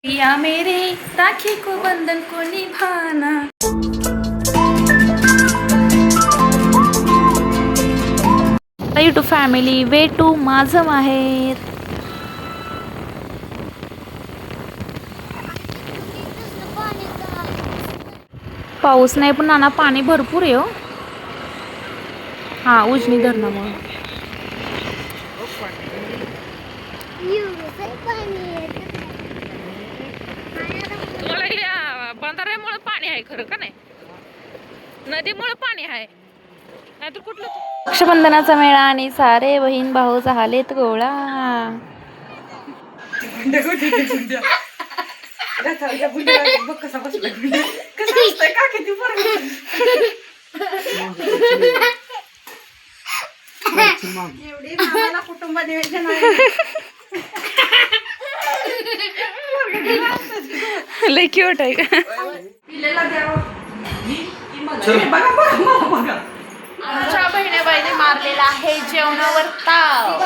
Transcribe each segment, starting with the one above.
पिया मेरे राखी को बंधन को निभाना। यूट्यूब फॅमिली वे टू माझं माहेर. पाऊस नाही पण नाना पाणी भरपूर आहे हो. हा उजनी धरणामुळे. बंधाऱ्यामुळे पाणी आहे खरं का नाही, नदीमुळे पाणी आहे नाहीतर कुठलं. रक्षाबंधनाचा मेळा आणि सारे बहीण भाऊ झालेत गोळा. कुटुंब नियोजन लय क्यूट आहे का. आमच्या बहिणीबाईने मारलेला आहे जेवणावर ताव.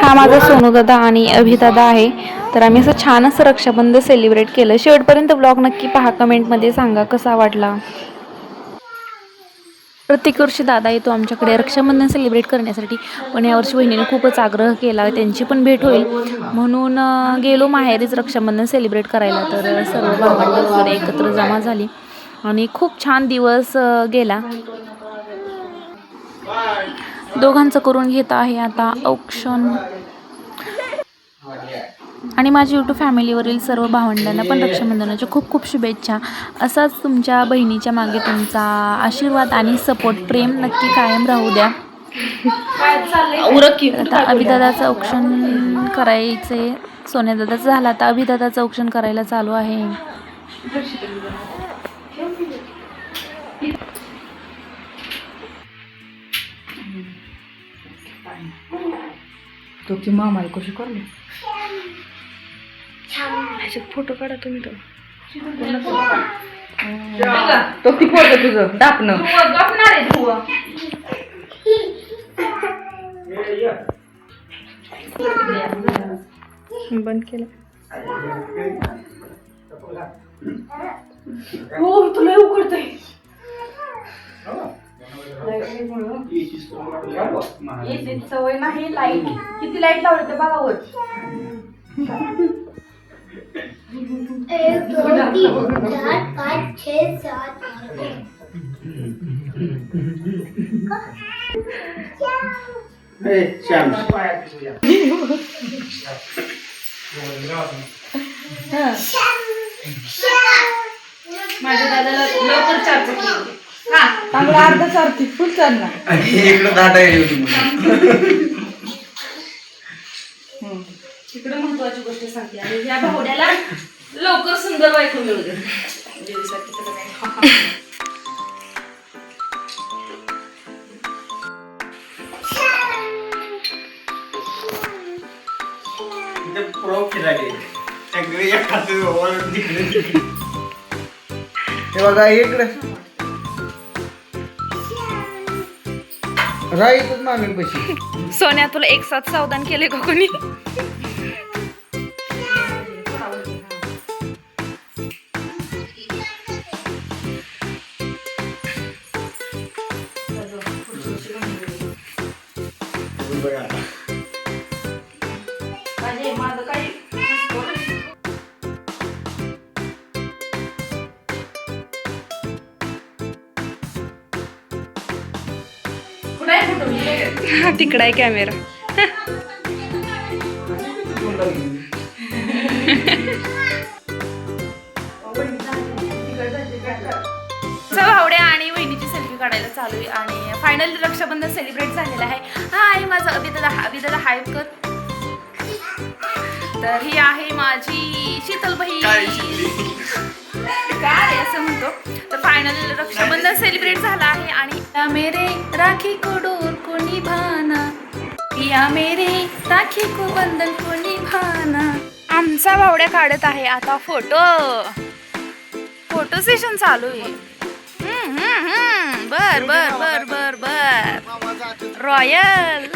हा माझा सोनू दादा आणि अभिदादा आहे. तर आम्ही असं छान असं रक्षाबंधन सेलिब्रेट केलं. शेवटपर्यंत ब्लॉग नक्की पहा, कमेंटमध्ये सांगा कसा वाटला. प्रत्येक वर्षी दादा येतो आमच्याकडे रक्षाबंधन सेलिब्रेट करण्यासाठी, पण यावर्षी बहिणीने खूपच आग्रह केला त्यांची पण भेट होईल म्हणून गेलो माहेरीच रक्षाबंधन सेलिब्रेट करायला. तर सर्व भावंड वगैरे एकत्र जमा झाली आणि खूप छान दिवस गेला. दोघांचं करून घेत आहे आता औक्षण. आणि माझी यूट्यूब फॅमिलीवरील सर्व भावंडांना पण रक्षाबंधनाच्या खूप खूप शुभेच्छा. असाच तुमच्या बहिणीच्या मागे तुमचा आशीर्वाद आणि सपोर्ट प्रेम नक्की कायम राहू द्या. आता अभिदादाचं औक्षण करायचे, सोन्यादादाचं झालं, आता अभिदादाचं औक्षण करायला चालू आहे. तो की मामा कशी करले फोटो काढा तुम्ही. तो ती पोरग तुझं दापणं बंद केलं. हो तुला उकडतंय. सवय नाही. लाईट किती लाईट लावली ते बघा वर. 1 2 3 4 5 6 7 माझ्या दादाला लवकर चार्ज केली. हा चांगला अर्धा चार्ज फुल चालणार इकडे दाटा इकडे महत्वाची गोष्ट सांगते, आणि या भावड्याला लवकर सुंदर बायको मिळू दे. बघा इकडे राईतच मामी पशी. सोन्या तुला एक साथ सावधान केले का कोणी. तिकडा आहे कॅमेरा. भावड्या आणि वहिनीची सेल्फी काढायला चालू आहे आणि फायनली रक्षाबंधन सेलिब्रेट झालेलं आहे. हा आहे माझा अभिदादा हाय कर. तर ही आहे माझी शीतल बहीण. काय असं म्हणतो. तर फायनल रक्षाबंधन सेलिब्रेट झाला आहे आणि मेरे राखी को डोर को निभाना, पिया मेरे राखी को बंधन को निभाना. आमचा भावड्या काढत आहे आता फोटो सेशन चालू आहे. बर बर बर बर बर रॉयल.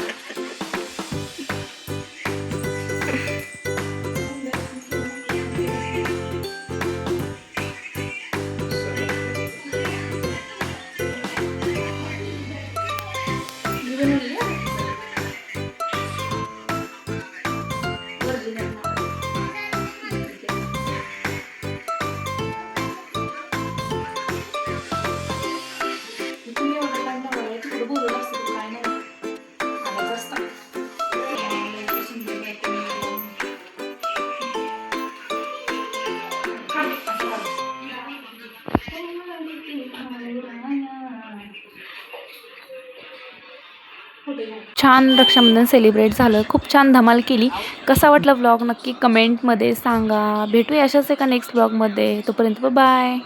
छान रक्षाबंधन सेलिब्रेट झालं, खूप छान धमाल केली. कसा वाटला व्लॉग नक्की कमेंटमध्ये सांगा. भेटूया अशाच एका नेक्स्ट व्लॉगमध्ये. तोपर्यंत बाय.